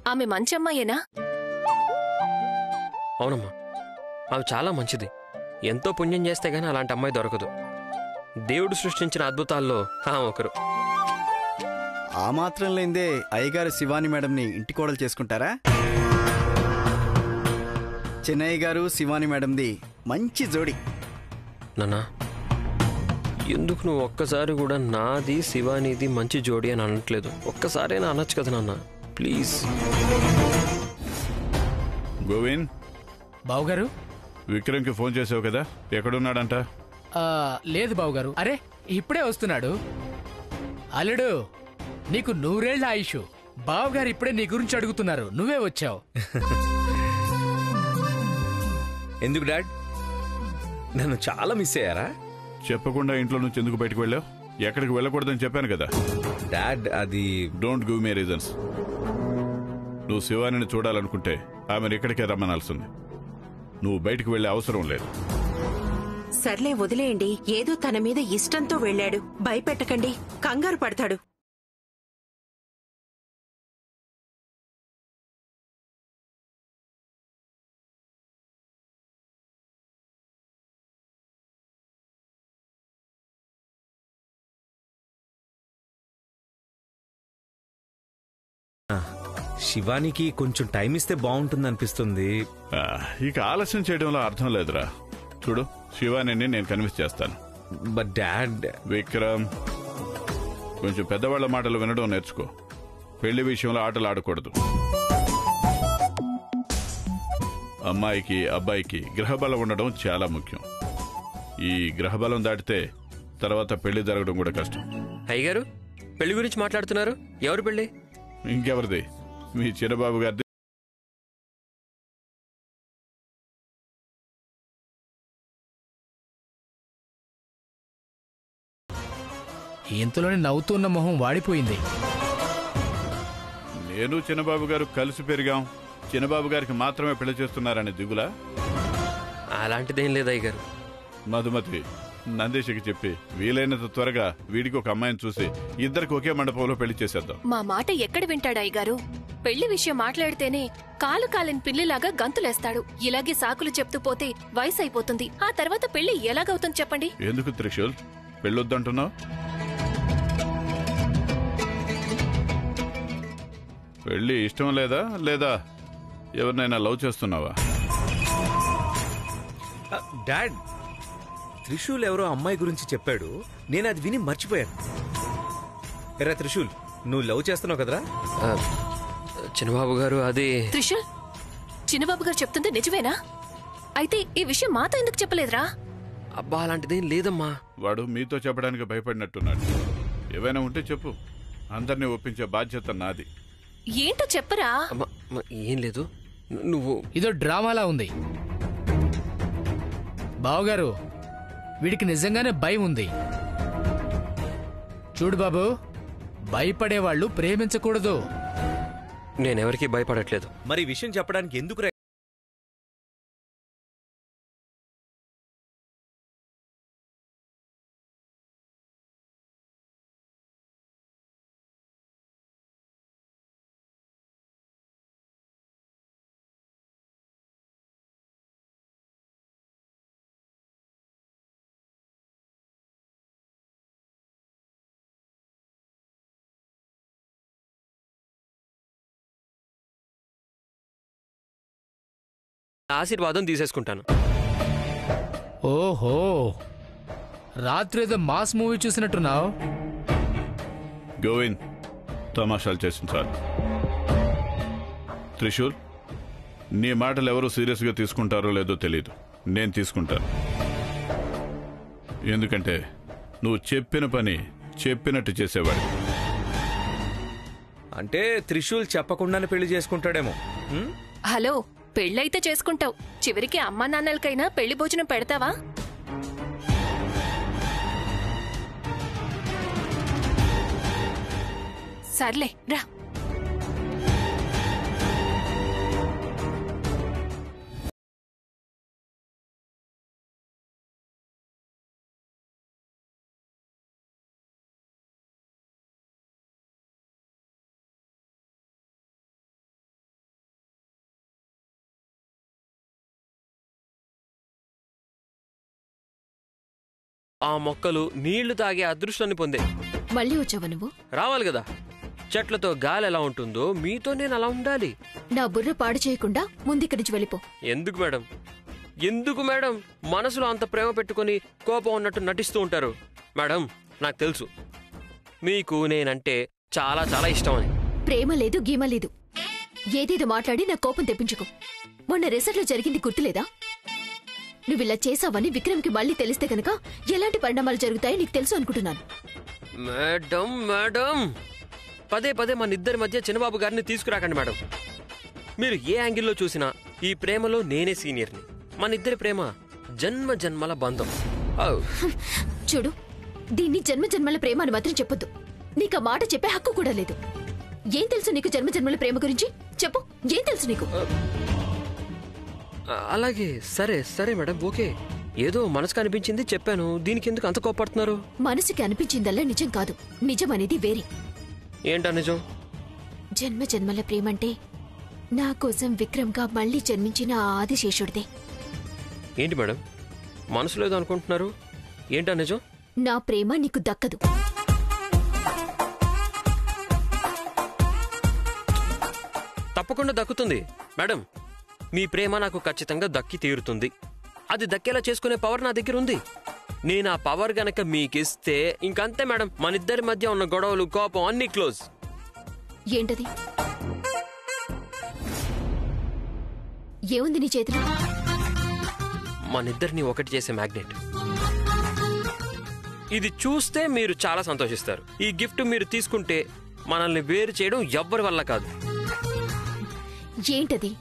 ఆమె మంచి అమ్మాయేనా? అవునమ్మా, ఆమె చాలా మంచిది. ఎంతో పుణ్యం చేస్తే గానీ అలాంటి అమ్మాయి దొరకదు. దేవుడు సృష్టించిన అద్భుతాల్లో ఆమె ఒకరు. ఆ మాత్రం లేదే అయ్యగారు శివాని మేడంని ఇంటి కోడలు చేసుకుంటారా? చెన్నయ్య గారు శివాని మేడంది మంచి జోడి. నాన్నా, ఎందుకు నువ్వు ఒక్కసారి కూడా నాది శివానిది మంచి జోడి అని అనట్లేదు? ఒక్కసారైనా అనొచ్చు కదా నాన్న, ప్లీజ్. గోవింద్, బావుగారు, విక్రమ్కి ఫోన్ చేసావు కదా, ఎక్కడున్నాడంట? లేదు బావుగారు. అరే ఇప్పుడే వస్తున్నాడు. అల్లుడు, నీకు 100 ఏళ్ల ఆయుష్. బావుగారు ఇప్పుడే నీ గురించి అడుగుతున్నారు, నువ్వే వచ్చావు. ఎందుకు డాడ్, నన్ను చాలా మిస్ అయ్యారా? చెప్పకుండా ఇంట్లో నుంచి ఎందుకు బయటకు వెళ్ళావు? ఎక్కడికి వెళ్ళకూడదని చెప్పాను కదా. డాడ్, అది డోంట్ గివ్ మీ రీజన్స్. నువ్వు శివానిని చూడాలనుకుంటే ఆమెను ఇక్కడికే రమ్మనాల్సింది. నువ్వు బయటకు వెళ్లే అవసరం లేదు. సర్లే వదిలేయండి. ఏదో తన మీద ఇష్టంతో వెళ్ళాడు, భయపెట్టకండి, కంగారు పడతాడు. శివానికి కొంచెం టైం ఇస్తే బాగుంటుంది అనిపిస్తుంది. ఇక ఆలస్యం చేయడంలో అర్థం లేదురా. చూడు, శివానిని నేను కన్విన్స్ చేస్తాను. But dad. విక్రమ్, కొంచెం పెద్దవాళ్ల మాటలు వినడం నేర్చుకో. పెళ్లి విషయంలో ఆటలు ఆడకూడదు. అమ్మాయికి అబ్బాయికి గ్రహబలం ఉండడం చాలా ముఖ్యం. ఈ గ్రహబలం దాటితే తర్వాత పెళ్లి జరగడం కూడా కష్టం. అయ్యగారు, పెళ్లి గురించి మాట్లాడుతున్నారు. ఎవరు పెళ్లి? ఇంకెవరిది? మీ చిన్నబాబు గారిది. ఇంతలోనే నవ్వుతున్న మొహం వాడిపోయింది. నేను చిన్నబాబు గారు కలిసి పెరిగాం. చిన్నబాబు గారికి మాత్రమే పెళ్లి చేస్తున్నారని దిగులా? అలాంటిదేం లేదు అయ్యగారు. మధుమతి, నందేశకి చెప్పి వీలైనంత త్వరగా వీడికి ఒక అమ్మాయిని చూసి ఇద్దరికి ఒకే మండపంలో పెళ్లి చేసేద్దాం. మా మాట ఎక్కడ వింటాడు అయ్యగారు? పెళ్లి విషయం మాట్లాడితేనే కాలు కాలిన పిల్లిలాగా గంతులేస్తాడు. ఇలాగే సాకులు చెప్తూ పోతే వయసు అయిపోతుంది. ఆ తర్వాత పెళ్లి ఎలాగవుతుంది చెప్పండి? ఎందుకు త్రిశూల్ పెళ్ళొద్దంటున్నావు? పెళ్లి ఇష్టం లేదా, లేదా ఎవరినైనా లవ్ చేస్తున్నావా? డాడ్, త్రిశూల్ ఎవరో అమ్మాయి గురించి చెప్పాడు. నేను అది విని మర్చిపోయాను. ఎరా త్రిశూల్, నువ్వు లవ్ చేస్తున్నావు కదరా? చిన్నబాబు గారు, అది... త్రిశూల్, చిన్నబాబు గారు చెప్తుంది నిజమేనా? అయితే ఈ విషయం మాతో ఎందుకు చెప్పలేదురా? అబ్బా, అలాంటిదేం లేదమ్మా. వాడు మీతో చెప్పడానికి భయపడినట్టున్నాడు. ఏవైనా ఉంటే చెప్పు, అందరినీ ఒప్పించే బాధ్యత నాది. ఏంటో చెప్పరా? ఏం లేదు, నువ్వు... ఇదో డ్రామాలా ఉంది. బావుగారు, వీడికి నిజంగానే భయం ఉంది. చూడు బాబు, భయపడేవాళ్లు ప్రేమించకూడదు. నేనెవరికీ భయపడట్లేదు. మరి విషయం చెప్పడానికి ఎందుకు ఆశీర్వాదం తీసేసుకుంటాను. ఓహో, రాత్రి ఏదో మాస్ మూవీ చూసినట్టున్నావు. గోవింద్, తమాషాలు చేసిన చాలు. త్రిశూల్, నీ మాటలు ఎవరు సీరియస్ గా తీసుకుంటారో లేదో తెలీదు. నేను తీసుకుంటాను. ఎందుకంటే నువ్వు చెప్పిన పని చెప్పినట్టు చేసేవాడు. అంటే త్రిశూల్ చెప్పకుండానే పెళ్లి చేసుకుంటాడేమో. హలో, పెళ్ళైతే చేసుకుంటావు, చివరికి అమ్మా నాన్నలకైనా పెళ్లి భోజనం పెడతావా? సర్లే రా. ఆ మొక్కలు నీళ్లు తాగే అదృష్టాన్ని పొందే. మళ్ళీ వచ్చావా నువ్వు? రావాలి కదా, చెట్లతో గాలి ఎలా ఉంటుందో మీతో నేను అలా ఉండాలి. నా బుర్ర పాడు చేయకుండా ముందిక్కడి నుంచి వెళ్ళిపో. ఎందుకు మేడం, ఎందుకు మేడం మనసులో అంత ప్రేమ పెట్టుకుని కోపం ఉన్నట్టు నటిస్తూ ఉంటారు? మేడం, నాకు తెలుసు మీకు నేనంటే చాలా చాలా ఇష్టం అని. ప్రేమ లేదు, గీమ లేదు. ఏదేదో మాట్లాడి నా కోపం తెప్పించుకో. మొన్న రిసార్ట్లో జరిగింది గుర్తులేదా? నువ్విలా చేసావని విక్రమ్కి మళ్ళీ తెలిస్తే గనక ఎలాంటి పరిణామాలు జరుగుతాయో నీకు తెలుసు అనుకుంటున్నాను. మేడం మేడం, పదే పదే మన ఇద్దరి మధ్య చిన్నబాబు గారిని తీసుకురాకండి మేడం. మీరు ఏ యాంగిల్లో చూసినా ఈ ప్రేమలో నేనే సీనియర్ని. మన ఇద్దరి ప్రేమ జన్మ జన్మల బంధం. చూడు, దీన్ని జన్మ జన్మల ప్రేమ అని మాత్రం చెప్పొద్దు. నీకు ఆ మాట చెప్పే హక్కు కూడా లేదు. ఏం తెలుసు నీకు జన్మ జన్మల ప్రేమ గురించి? చెప్పు, ఏం తెలుసు నీకు? అలాగే, సరే సరే మేడం, ఓకే. ఏదో మనసుకు అనిపించింది చెప్పాను. దీనికి ఎందుకు అంత కోపడుతున్నారు? మనసుకి అనిపించిందల్లా నిజం కాదు, నిజం అనేది వేరే. ఏంటా నిజం? జన్మ జన్మల ప్రేమంటే నా కోసం విక్రమ్గా మళ్ళీ జన్మించిన ఆ ఆదిశేషుడిదే. ఏంటి మేడం, మనసులో ఏదో అనుకుంటున్నారు? ఏంటా నిజం? నా ప్రేమ నీకు దక్కదు. తప్పకుండా దక్కుతుంది మేడం. మీ ప్రేమ నాకు ఖచ్చితంగా దక్కి తీరుతుంది. అది దక్కేలా చేసుకునే పవర్ నా దగ్గర ఉంది. నేను ఆ పవర్ గనక మీకిస్తే ఇంకంతే మేడం. మన ఇద్దరి మధ్య ఉన్న గొడవలు, కోపం అన్నీ క్లోజ్. ఏంటది? ఏముంది నీ చేతిలో? మనిద్దరిని ఒకటి చేసే మ్యాగ్నెట్. ఇది చూస్తే మీరు చాలా సంతోషిస్తారు. ఈ గిఫ్ట్ మీరు తీసుకుంటే మనల్ని వేరు చేయడం ఎవ్వరి వల్ల కాదు. ఏంటది?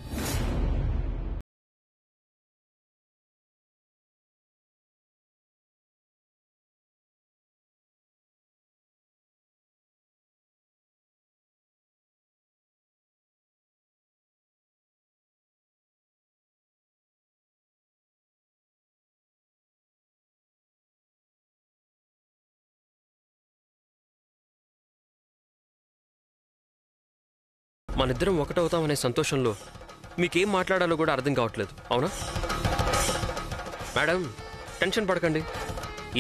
మనిద్దరం ఒకటవుతామనే సంతోషంలో మీకేం మాట్లాడాలో కూడా అర్థం కావట్లేదు, అవునా మేడం? టెన్షన్ పడకండి.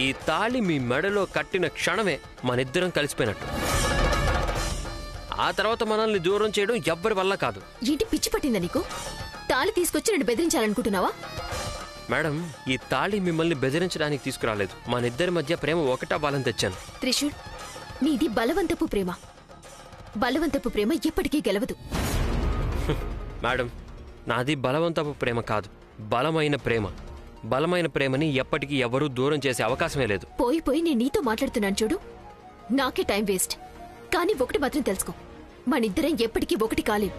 ఈ తాళి మీ మెడలో కట్టిన క్షణమే మనిద్దరం కలిసిపోయినట్టు. ఆ తర్వాత మనల్ని దూరం చేయడం ఎవ్వరి వల్ల కాదు. ఏంటి పిచ్చి పట్టిందా నీకు? తాళి తీసుకొచ్చి నన్ను బెదిరించాలనుకుంటున్నావా? మేడం, ఈ తాళి మిమ్మల్ని బెదిరించడానికి తీసుకురాలేదు. మనిద్దరి మధ్య ప్రేమ ఒకటవ్వాలని తెచ్చాను. త్రిశూల్, నీది బలవంతపు ప్రేమ. బలవంతపు ప్రేమ ఎప్పటికీ గెలవదు. మేడం, నాది బలవంతపు ప్రేమ కాదు, బలమైన ప్రేమ. బలమైన ప్రేమని ఎప్పటికీ ఎవరూ దూరం చేసే అవకాశమే లేదు. పోయి పోయి నేను నీతో మాట్లాడుతున్నాను చూడు, నాకే టైం వేస్ట్. కానీ ఒకటి మాత్రం తెలుసుకో, మనిద్దరం ఎప్పటికీ ఒకటి కాలేం.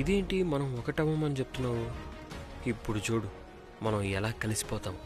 ఇదేంటి మనం ఒకటవ్వమని చెప్తున్నావు? ఇప్పుడు చూడు మనం ఎలా కలిసిపోతాం.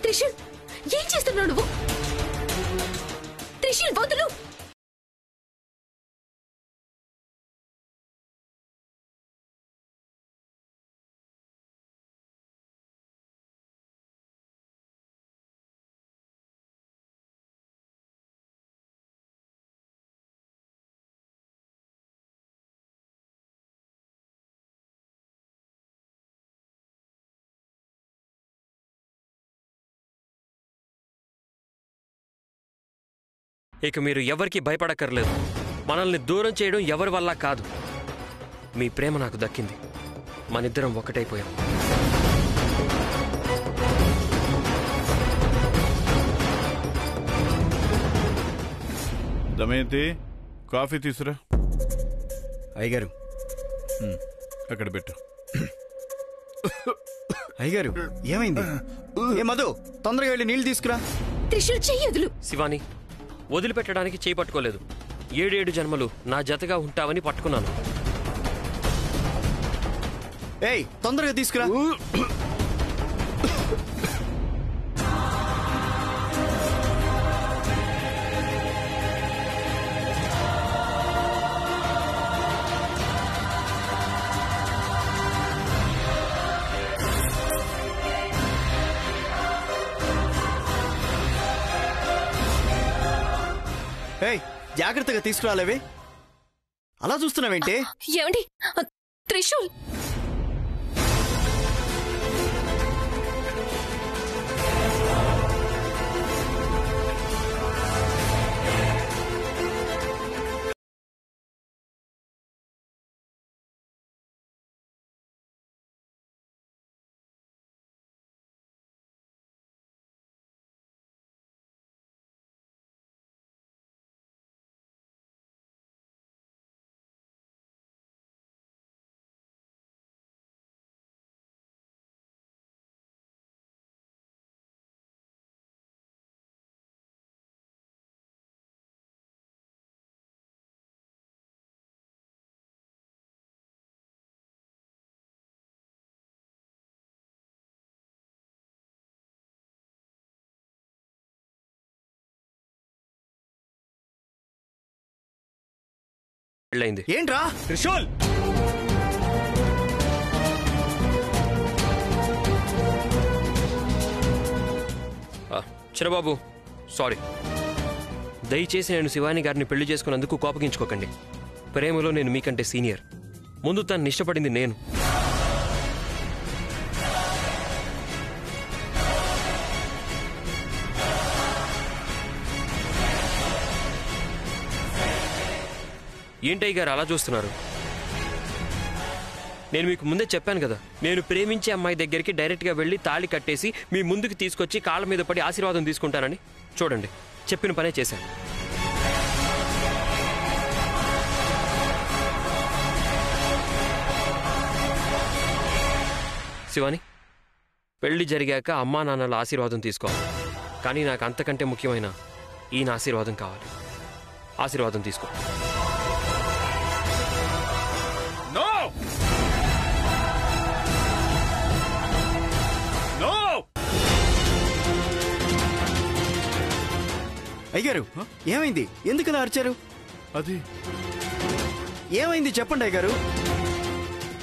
త్రిశూల్, ఏం చేస్తున్నావు నువ్వు? త్రిశూల్, వదులు. ఇక మీరు ఎవరికి భయపడక్కర్లేదు. మనల్ని దూరం చేయడం ఎవరి వల్ల కాదు. మీ ప్రేమ నాకు దక్కింది. మనిద్దరం ఒకటైపోయాం. దమయంతి, కాఫీ తీసురా. అయ్యగారు, అక్కడ పెట్టు. అయ్యగారు ఏమైంది? ఏ మధు, తొందరగా వెళ్ళి నీళ్ళు తీసుకురా. త్రిశూల్ చెయ్యదులు. శివాని, వదిలిపెట్టడానికి చేయి పట్టుకోలేదు. 7 జన్మలు నా జతగా ఉంటావని పట్టుకున్నాను. ఏయ్, తొందరగా తీసుకురా. ఏయ్, జాగ్రత్తగా తీసుకురాలేవే. అలా చూస్తున్నావేంటి? ఏమండి త్రిశూల్? పెళ్ళైంది. ఏంట్రా త్రిశూల్! చిరబాబు, సారీ. దయచేసి నేను శివాని గారిని పెళ్లి చేసుకున్నందుకు కోపగించుకోకండి. ప్రేమలో నేను మీకంటే సీనియర్. ముందు తను ఇష్టపడింది నేను. ఏంటయ్య గారు అలా చూస్తున్నారు? నేను మీకు ముందే చెప్పాను కదా, నేను ప్రేమించే అమ్మాయి దగ్గరికి డైరెక్ట్గా వెళ్ళి తాళి కట్టేసి మీ ముందుకు తీసుకొచ్చి కాళ్ళ మీద పడి ఆశీర్వాదం తీసుకుంటానని. చూడండి, చెప్పిన పనే చేశాను. శివాని, పెళ్లి జరిగాక అమ్మా నాన్నల ఆశీర్వాదం తీసుకోవాలి. కానీ నాకు అంతకంటే ముఖ్యమైన ఈయన ఆశీర్వాదం కావాలి. ఆశీర్వాదం తీసుకో. అయ్యగారు ఏమైంది? ఎందుకు ఇలా అరిచారు? అది ఏమైంది చెప్పండి అయ్యగారు.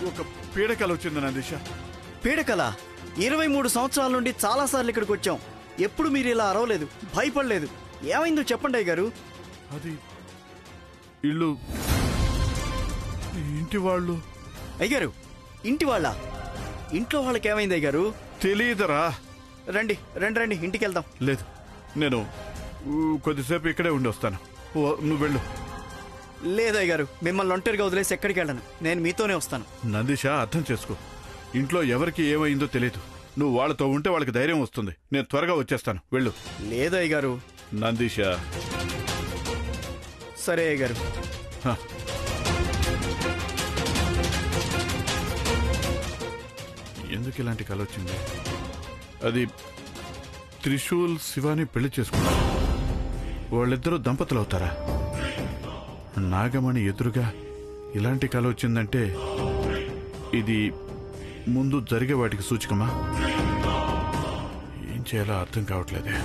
ఒక పీడకల వచ్చింది నందీష. పీడకల? 23 సంవత్సరాల నుండి చాలాసార్లు ఇక్కడికి వచ్చాం. ఎప్పుడు మీరు ఇలా అరవలేదు, భయపడలేదు. ఏమైందో చెప్పండి అయ్యగారు. అది ఇల్లు, ఇంటి వాళ్ళు. అయ్యగారు, ఇంటి వాళ్ళ? ఇంట్లో వాళ్ళకి ఏమైంది అయ్యగారు? తెలియదురా. రండి రండి రండి, ఇంటికి వెళ్దాం. లేదు, నేను కొద్దిసేపు ఇక్కడే ఉండి వస్తాను. నువ్వు వెళ్ళు. లేదు అయ్యగారు, మిమ్మల్ని ఒంటరిగా వదిలేసి ఎక్కడికి వెళ్ళను. నేను మీతోనే వస్తాను. నందీష, అర్థం చేసుకో. ఇంట్లో ఎవరికి ఏమైందో తెలియదు. నువ్వు వాళ్ళతో ఉంటే వాళ్ళకి ధైర్యం వస్తుంది. నేను త్వరగా వచ్చేస్తాను, వెళ్ళు. లేదు అయ్యగారు. నందీష. సరే అయ్యగారు. ఎందుకు ఇలాంటి కల వచ్చింది? అది త్రిశూల్ శివాని పెళ్లి చేసుకున్నారు. వాళ్ళిద్దరూ దంపతులు అవుతారా? నాగమణి ఎదురుగా ఇలాంటి కల వచ్చిందంటే ఇది ముందు జరిగే వాటికి సూచకమా? ఏం చేయాలో అర్థం కావట్లేదే.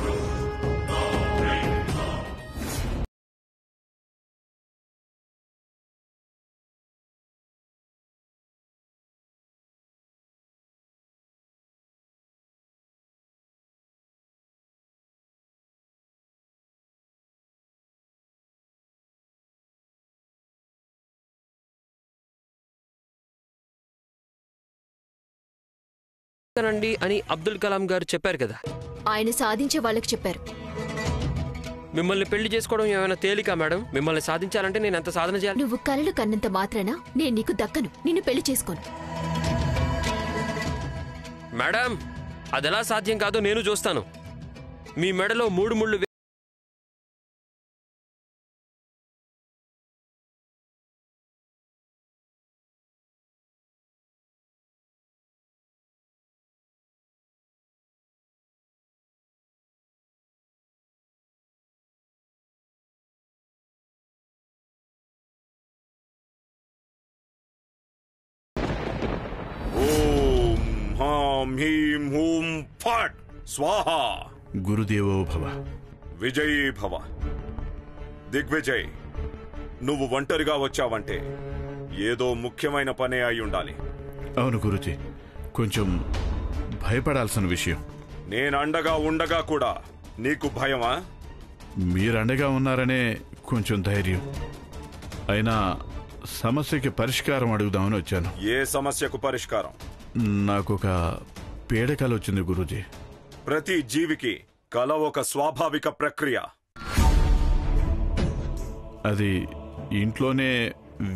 నండి అని అబ్దుల్ కలాం గారు చెప్పారు కదా. ఆయన సాధించే వాళ్ళకి చెప్పారు. మిమ్మల్ని పెళ్లి చేసుకోవడం ఏమైనా తేలికా మేడం? మిమ్మల్ని సాధించాలంటే నేను ఎంత సాధన చేయాలి? నువ్వు కలలు కన్నంత మాత్రాన నేను నీకు దక్కను, నిన్ను పెళ్లి చేసుకోను. మేడం, అదెలా సాధ్యం కాదో నేను చూస్తాను. మీ మెడలో 3 ముళ్ళు హ్రాం హ్రీం హూం ఫట్ స్వాహా. గురుదేవో భవ. విజయీ భవ. దిగ్విజయ్, నువ్వు ఒంటరిగా వచ్చావంటే ఏదో ముఖ్యమైన పనే అయి ఉండాలి. అవును గురుజీ, కొంచెం భయపడాల్సిన విషయం. నేను అండగా ఉండగా కూడా నీకు భయమా? మీరు అండగా ఉన్నారనే కొంచెం ధైర్యం. అయినా సమస్యకి పరిష్కారం అడుగుదామని వచ్చాను. ఏ సమస్యకు పరిష్కారం? నాకొక పీడకల వచ్చింది గురూజీ. ప్రతి జీవికి కల ఒక స్వాభావిక ప్రక్రియ. అది ఇంట్లోనే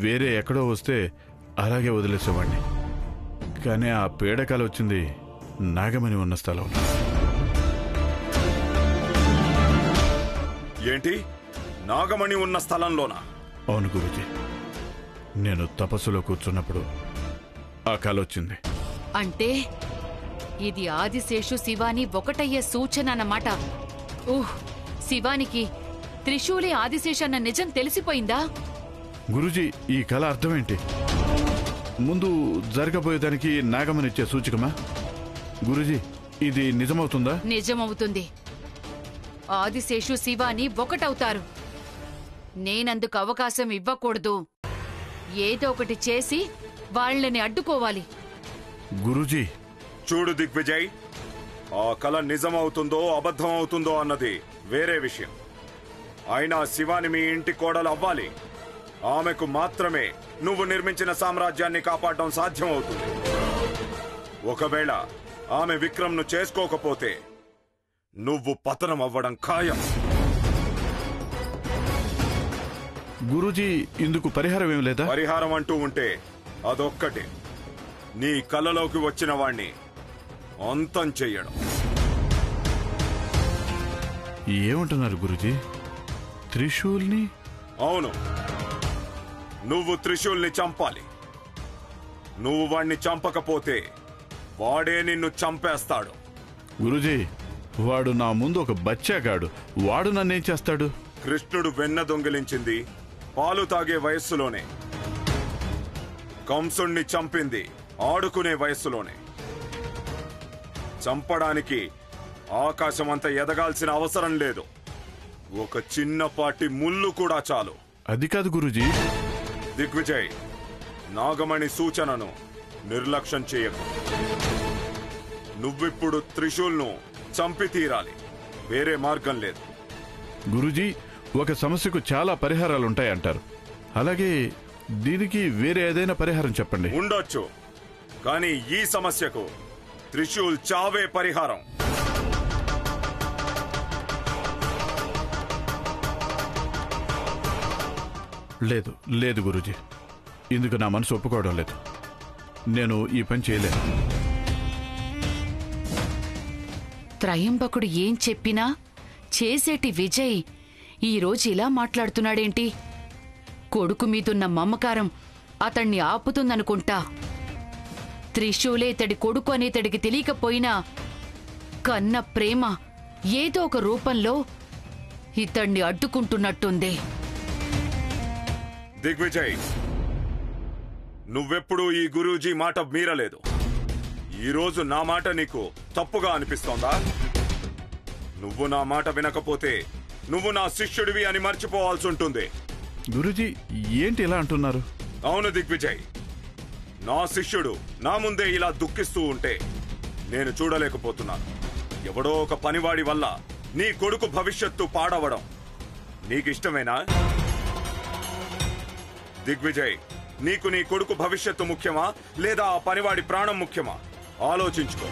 వేరే ఎక్కడో వస్తే అలాగే వదిలేసేవాడిని. కానీ ఆ పీడకల వచ్చింది నాగమణి ఉన్న స్థలంలో. ఏంటి, నాగమణి ఉన్న స్థలంలోనా? అవును గురూజీ, నేను తపస్సులో కూర్చున్నప్పుడు ఆ కల వచ్చింది. అంటే ఇది ఆదిశేషు శివాని ఒకటయ్యే సూచన అన్నమాట. ఊహ్, శివానికి త్రిశూలి ఆదిశేషు అన్న నిజం తెలిసిపోయిందా? గురూజీ, ఈ కళ అర్థమేంటి? ముందు జరగబోయేదానికి నాగమనిచ్చే సూచకమా? గురూజీ, ఇది నిజమవుతుందా? నిజమవుతుంది. ఆదిశేషు శివాని ఒకటవుతారు. నేనందుకు అవకాశం ఇవ్వకూడదు. ఏదో ఒకటి చేసి వాళ్ళని అడ్డుకోవాలి. గురూజీ, చూడు దిగ్విజయ్, ఆ కల నిజమవుతుందో అబద్ధం అవుతుందో అన్నది వేరే విషయం. అయినా శివాని మీ ఇంటి కోడలు అవ్వాలి. ఆమెకు మాత్రమే నువ్వు నిర్మించిన సామ్రాజ్యాన్ని కాపాడడం సాధ్యం అవుతుంది. ఒకవేళ ఆమె విక్రమ్ను చేసుకోకపోతే నువ్వు పతనం అవ్వడం ఖాయం. గురూజీ, ఇందుకు పరిహారం ఏం లేదా? పరిహారం అంటూ ఉంటే అదొక్కటే, నీ కలలోకి వచ్చిన వాణ్ణి అంతం చెయ్యడం. ఏమంటున్నారు గురూజీ? త్రిశూల్ని? అవును, నువ్వు త్రిశూల్ని చంపాలి. నువ్వు వాణ్ణి చంపకపోతే వాడే నిన్ను చంపేస్తాడు. గురూజీ, వాడు నా ముందు ఒక బచ్చాగాడు. వాడు నన్నేం చేస్తాడు? కృష్ణుడు వెన్న దొంగిలించింది పాలు తాగే వయస్సులోనే. కంసుణ్ణి చంపింది ఆడుకునే వయస్సులోనే. చంపడానికి ఆకాశమంత ఎదగాల్సిన అవసరం లేదు. ఒక చిన్నపాటి ముళ్ళు కూడా చాలు. అది కాదు గురూజీ. దిగ్విజయ్, నాగమణి సూచనను నిర్లక్ష్యం చేయకు. నువ్విప్పుడు త్రిశూల్ను చంపి తీరాలి. వేరే మార్గం లేదు. గురూజీ, ఒక సమస్యకు చాలా పరిహారాలుంటాయంటారు. అలాగే దీనికి వేరే ఏదైనా పరిహారం చెప్పండి. ఉండొచ్చు, కానీ ఈ సమస్యకు త్రిశూల్ చావే పరిహారం. లేదు లేదు గురూజీ, ఇందుకు నా మనసు ఒప్పుకోవడం లేదు. నేను ఈ పని చేయలేను. త్రయంబకుడు ఏం చెప్పినా చేసేటి విజయ్ ఈరోజు ఇలా మాట్లాడుతున్నాడేంటి? కొడుకు మీదున్న మమకారం అతణ్ణి ఆపుతుందనుకుంటా. త్రిశూలే ఇతడి కొడుకు అని ఇతడికి తెలియకపోయినా కన్న ప్రేమ ఏదో ఒక రూపంలో ఇతణ్ణి అడ్డుకుంటున్నట్టుంది. దిగ్విజయ్, నువ్వెప్పుడూ ఈ గురూజీ మాట మీరలేదు. ఈరోజు నా మాట నీకు తప్పుగా అనిపిస్తోందా? నువ్వు నా మాట వినకపోతే నువ్వు నా శిష్యుడివి అని మర్చిపోవాల్సి ఉంటుంది. గురూజీ, ఏంటి ఇలా అంటున్నారు? అవును దిగ్విజయ్, నా శిష్యుడు నా ముందే ఇలా దుఃఖిస్తూ ఉంటే నేను చూడలేకపోతున్నాను. ఎవడో ఒక పనివాడి వల్ల నీ కొడుకు భవిష్యత్తు పాడవడం నీకిష్టమేనా? దిగ్విజయ్, నీకు నీ కొడుకు భవిష్యత్తు ముఖ్యమా లేదా ఆ పనివాడి ప్రాణం ముఖ్యమా? ఆలోచించుకో.